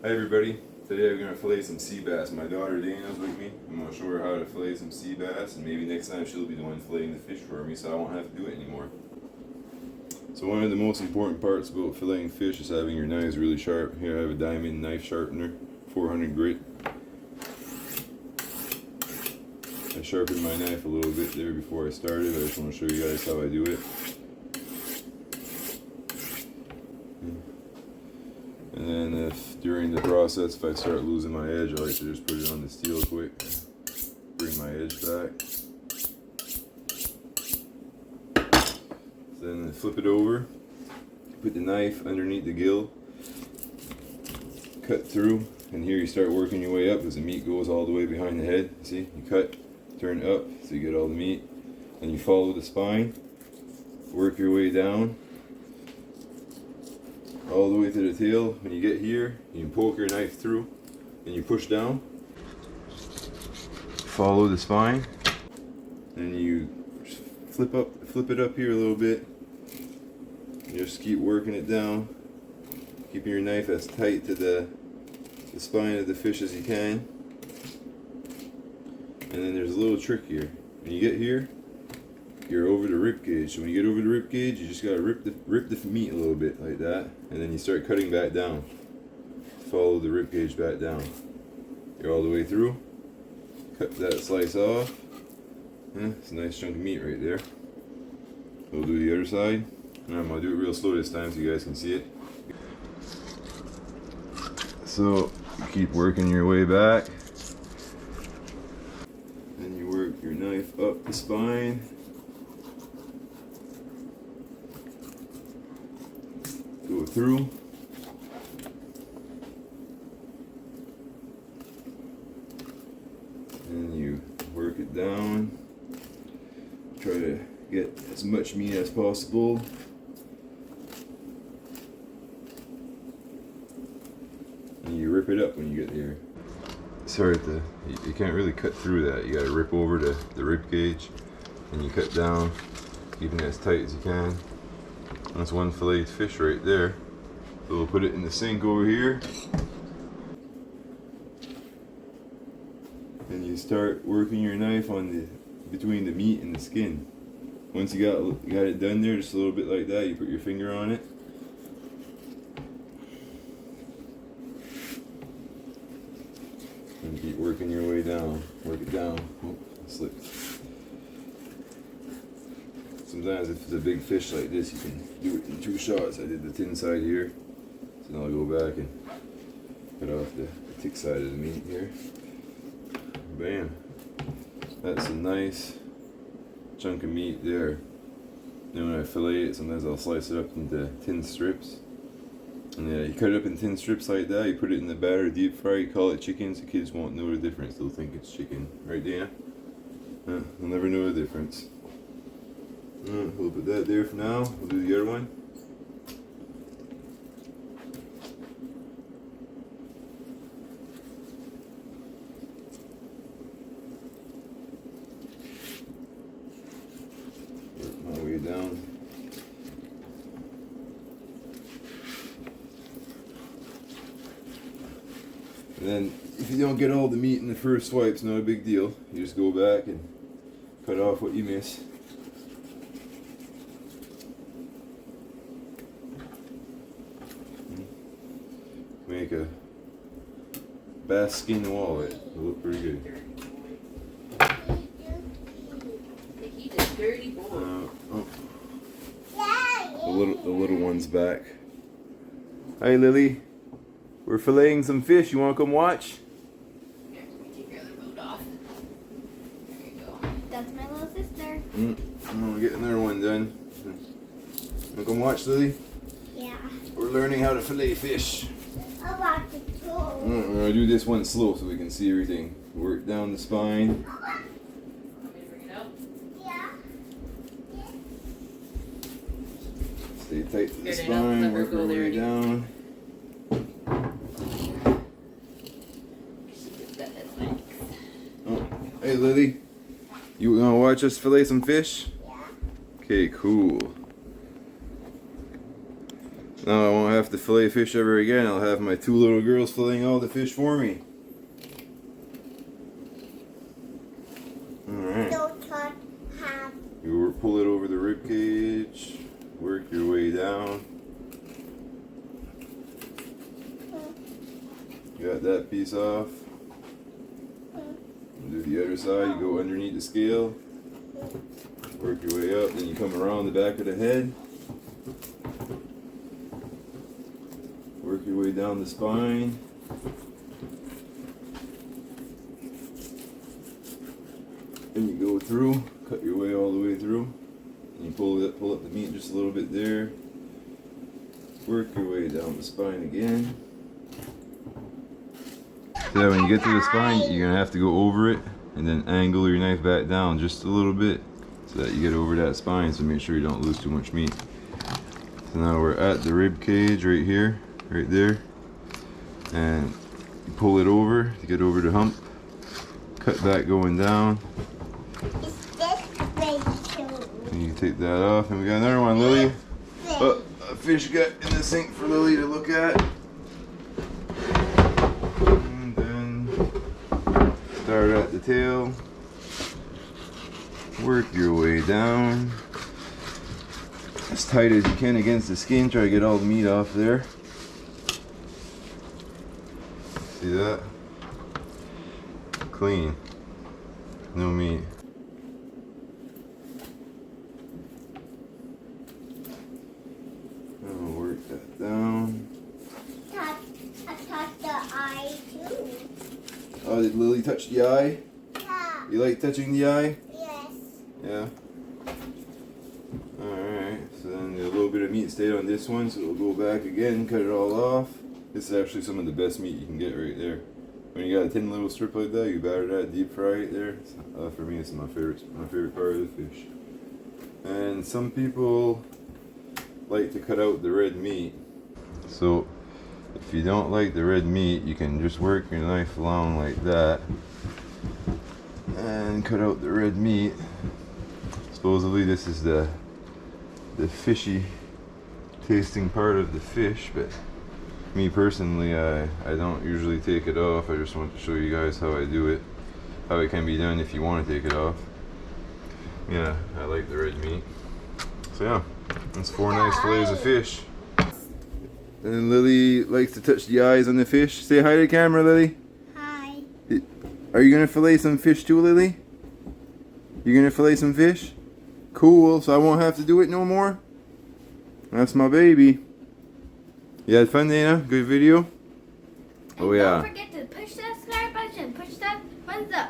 Hi everybody, today I'm going to fillet some sea bass. My daughter Dana's with me. I'm going to show her how to fillet some sea bass, and maybe next time she'll be the one filleting the fish for me so I won't have to do it anymore. So one of the most important parts about filleting fish is having your knives really sharp. Here I have a diamond knife sharpener, 400 grit. I sharpened my knife a little bit there before I started. I just want to show you guys how I do it. And then if during the process, if I start losing my edge, I like to just put it on the steel quick, bring my edge back. Then flip it over, put the knife underneath the gill, cut through, and here you start working your way up as the meat goes all the way behind the head. See, you cut, turn up so you get all the meat, and you follow the spine, work your way down all the way to the tail. When you get here, you can poke your knife through and you push down, follow the spine, and you flip it up here a little bit. You just keep working it down, keeping your knife as tight to the spine of the fish as you can. And then there's a little trick here. When you get here, you're over the rib cage. So when you get over the rib cage, you just gotta rip the meat a little bit like that, and then you start cutting back down. Follow the rib cage back down. You're all the way through. Cut that slice off. It's a nice chunk of meat right there. We'll do the other side. And I'm gonna do it real slow this time so you guys can see it. So you keep working your way back. Then you work your knife up the spine. Go through. And you work it down. Try to get as much meat as possible. And you rip it up when you get there. Sorry, you can't really cut through that. You gotta rip over the rib cage, and you cut down, keeping it as tight as you can. That's one filleted fish right there. So we'll put it in the sink over here. And you start working your knife on between the meat and the skin. Once you got it done there, just a little bit like that, you put your finger on it. And keep working your way down. Work it down. Oh, slipped. Sometimes if it's a big fish like this, you can do it in 2 shots. I did the thin side here. So now I'll go back and cut off the thick side of the meat here. Bam. That's a nice chunk of meat there. Then when I fillet it, sometimes I'll slice it up into thin strips. And yeah, you cut it up in thin strips like that, you put it in the batter, deep fry, you call it chicken, so kids won't know the difference. They'll think it's chicken. Right, Dana? They'll never know the difference. We'll put that there for now. We'll do the other one. Work my way down. And then if you don't get all the meat in the first swipe, it's not a big deal. You just go back and cut off what you miss. Make a bass skin wallet. It'll look pretty good. He's a dirty boy. The little one's back. Hi Lily, we're filleting some fish. You want to come watch? Here, let me take your other boat off. There you go. That's my little sister. I'm gonna get another one done. Want to come watch, Lily? Yeah. We're learning how to fillet fish. I want to too. We're gonna do this one slow so we can see everything. Work down the spine. Want me to bring it out? Yeah. Stay tight to the Here, Dana, spine. let her Work go our there way and you- down. Oh, hey Lily, you gonna watch us fillet some fish? Yeah. Okay, cool. Now I won't have to fillet fish ever again. I'll have my 2 little girls filleting all the fish for me. Alright. Don't touch half. You pull it over the rib cage, work your way down. Got that piece off. Do the other side, you go underneath the scale, work your way up, then you come around the back of the head. Work your way down the spine. Then you go through, cut your way all the way through. And you pull up the meat just a little bit there. Work your way down the spine again. So when you get to the spine, you're gonna have to go over it and then angle your knife back down just a little bit so that you get over that spine, so make sure you don't lose too much meat. So now we're at the rib cage right here, right there. And you pull it over to get over the hump. Cut back going down. Is this way too? And you can take that off. And we got another one, Lily. Oh, a fish got in the sink for Lily to look at. And then start at the tail. Work your way down. As tight as you can against the skin. Try to get all the meat off there. See that? Clean. No meat. I'll work that down. I touched the eye too. Oh, did Lily touch the eye? Yeah. You like touching the eye? Yes. Yeah. Alright, so then a little bit of meat stayed on this one, so we'll go back again, cut it all off. This is actually some of the best meat you can get right there. When you got a thin little strip like that, you batter that, deep fry it there. For me, it's my favorite part of the fish. And some people like to cut out the red meat. So if you don't like the red meat, you can just work your knife along like that and cut out the red meat. Supposedly this is the fishy tasting part of the fish, but me personally, I don't usually take it off. I just want to show you guys how I do it, how it can be done if you want to take it off. Yeah, I like the red meat. So yeah, that's 4 nice fillets of fish. And Lily likes to touch the eyes on the fish. Say hi to the camera, Lily. Hi. Are you gonna fillet some fish too, Lily? You gonna fillet some fish? Cool, so I won't have to do it no more? That's my baby. You had fun, Dana? Good video? Oh yeah. Don't forget to push that subscribe button, push that thumbs up.